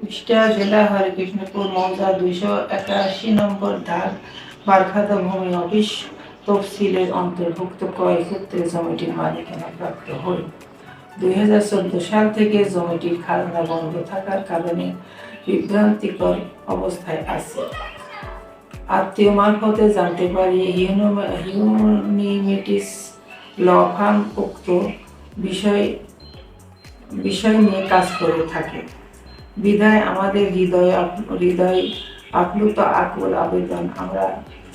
কুষ্টিয়া জেলা হরিকৃষ্ণপুর মৌজা 281 নম্বর দাগ বারখাতা ভূমি অফিস তফসিলের অন্তর্ভুক্ত ক্রয়ক্ষেত্রে জমিটির মালিকানা প্রাপ্ত হয়। 2014 সাল থেকে জমিটির খাজনা বন্ধ থাকার কারণে বিভ্রান্তিকর অবস্থায় আছে। আত্মীয় মারফতে জানতে পারি হিউম্যানিটিস ল ফার্ম উক্ত বিষয় নিয়ে কাজ করে থাকে। বিধায় আমাদের হৃদয় আপ্লুত আকুল আবেদন, আমরা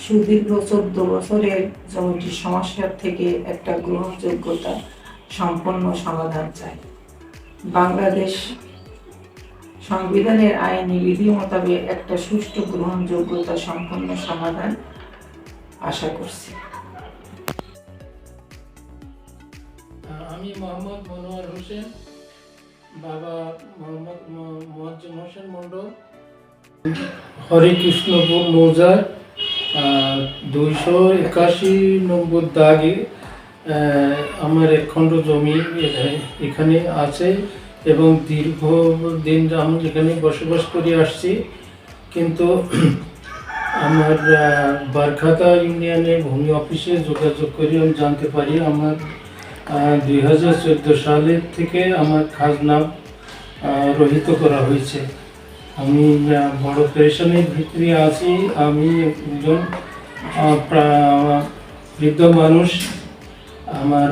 সুদীর্ঘ 14 বছরের জমিটির সমস্যার থেকে একটা গ্রহণযোগ্যতা সম্পন্ন সমাধান চাই। বাংলাদেশ সংবিধানের আইনি বিধি মোতাবেক একটা সুষ্ঠু গ্রহণযোগ্যতা সম্পন্ন সমাধান আশা করছি। আমি মোহাম্মদ মনোয়ার হোসেন, বাবা মোহাম্মদ মোয়াজ্জেম হোসেন মন্ডল, হরিকৃষ্ণপুর মৌজার 281 নম্বর দাগে আমার একখণ্ড জমি এখানে আছে এবং দীর্ঘদিন আমি এখানে বসবাস করে আসছি। কিন্তু আমার বারখাতা ইউনিয়নে ভূমি অফিসে যোগাযোগ করে আমি জানতে পারি আমার 2014 সালের থেকে আমার খাজনা রহিত করা হয়েছে। আমি বড় পেরেশানির ভিতরে আছি। আমি একজন বৃদ্ধ মানুষ, আমার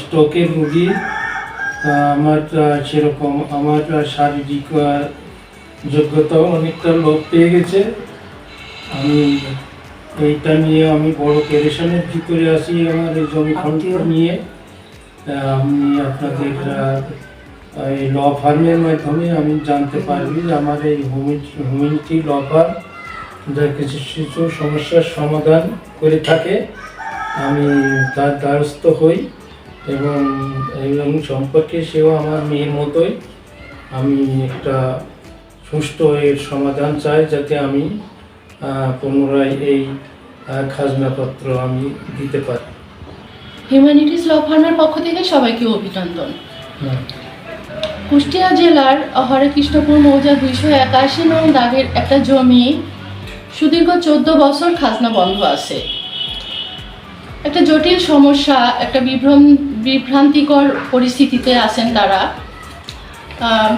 স্ট্রোকের রোগী। আমার সেরকম আমার শারীরিক যোগ্যতাও অনেকটা লোপ পেয়ে গেছে। আমি এইটা নিয়ে আমি বড় পেরেশানির ভিতরে আছি। আমার এই জমি খণ্ড নিয়ে আমি আপনাদের এই ল ফার্মের মাধ্যমে আমি জানতে পারবি যে আমার এই হিউম্যানিটি ল ফার্ম যা কিছু কিছু সমস্যার সমাধান করে থাকে, আমি তার দ্বারস্থ হই এবং সম্পর্কে সেও আমার মেয়ের মতোই। আমি একটা সুষ্ঠু এর সমাধান চাই, যাতে আমি পুনরায় এই খাজনাপত্র আমি দিতে পারি। হিউম্যানিটিস ল ফার্মের পক্ষ থেকে সবাইকে অভিনন্দন। কুষ্টিয়া জেলার হরিকৃষ্ণপুর মৌজা 281 নং দাগের একটা জমি সুদীর্ঘ 14 বছর খাজনা বন্ধ আছে। একটা জটিল সমস্যা, একটা বিভ্রান্তিকর পরিস্থিতিতে আছেন তারা।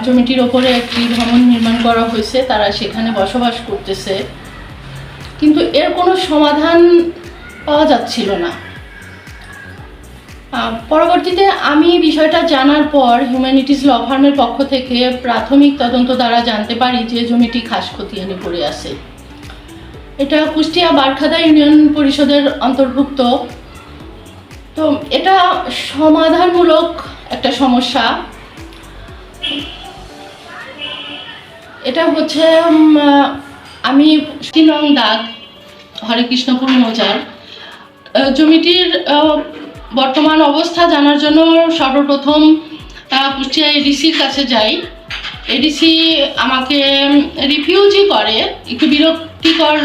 জমিটির ওপরে একটি ভবন নির্মাণ করা হয়েছে, তারা সেখানে বসবাস করতেছে, কিন্তু এর কোনো সমাধান পাওয়া যাচ্ছিল না। পরবর্তীতে আমি বিষয়টা জানার পর হিউম্যানিটিস ল ফার্মের পক্ষ থেকে প্রাথমিক তদন্ত দ্বারা জানতে পারি যে জমিটি খাস খতিয়ানে পড়ে আছে। এটা কুষ্টিয়া বারখাতা ইউনিয়ন পরিষদের অন্তর্ভুক্ত। তো এটা সমাধানমূলক একটা সমস্যা। এটা হচ্ছে আমি 3 নং দাগ হরিকৃষ্ণপুর মৌজার জমিটির বর্তমান অবস্থা জানার জন্য সর্বপ্রথম কুষ্টিয়া এডিসির কাছে যাই। এডিসি আমাকে রিফিউজি করে, একটু বিরক্তিকর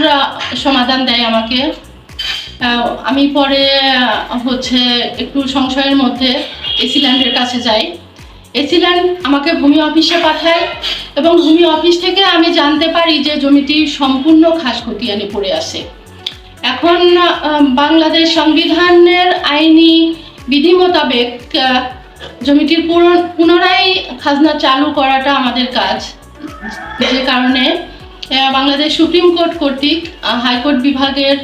সমাধান দেয় আমাকে। আমি পরে একটু সংশয়ের মধ্যে এসি ল্যান্ডের কাছে যাই। এসি ল্যান্ড আমাকে ভূমি অফিসে পাঠায় এবং ভূমি অফিস থেকে আমি জানতে পারি যে জমিটি সম্পূর্ণ খাস খতিয়ানে পড়ে আছে। এখন বাংলাদেশ সংবিধানের আইনি বিধি মোতাবেক জমিটির পুনরায় খাজনা চালু করাটা আমাদের কাজ, যে কারণে বাংলাদেশ সুপ্রিম কোর্ট কর্তৃক হাইকোর্ট বিভাগের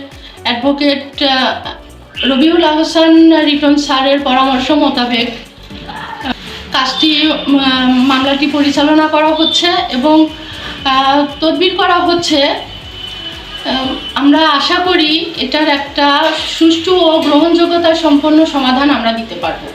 অ্যাডভোকেট রবিউল আহসান রিটন স্যারের পরামর্শ মোতাবেক মামলাটি পরিচালনা করা হচ্ছে এবং তদবির করা হচ্ছে। আমরা আশা করি এটার একটা সুষ্ঠু ও গ্রহণযোগ্যতা সম্পন্ন সমাধান আমরা দিতে পারবো।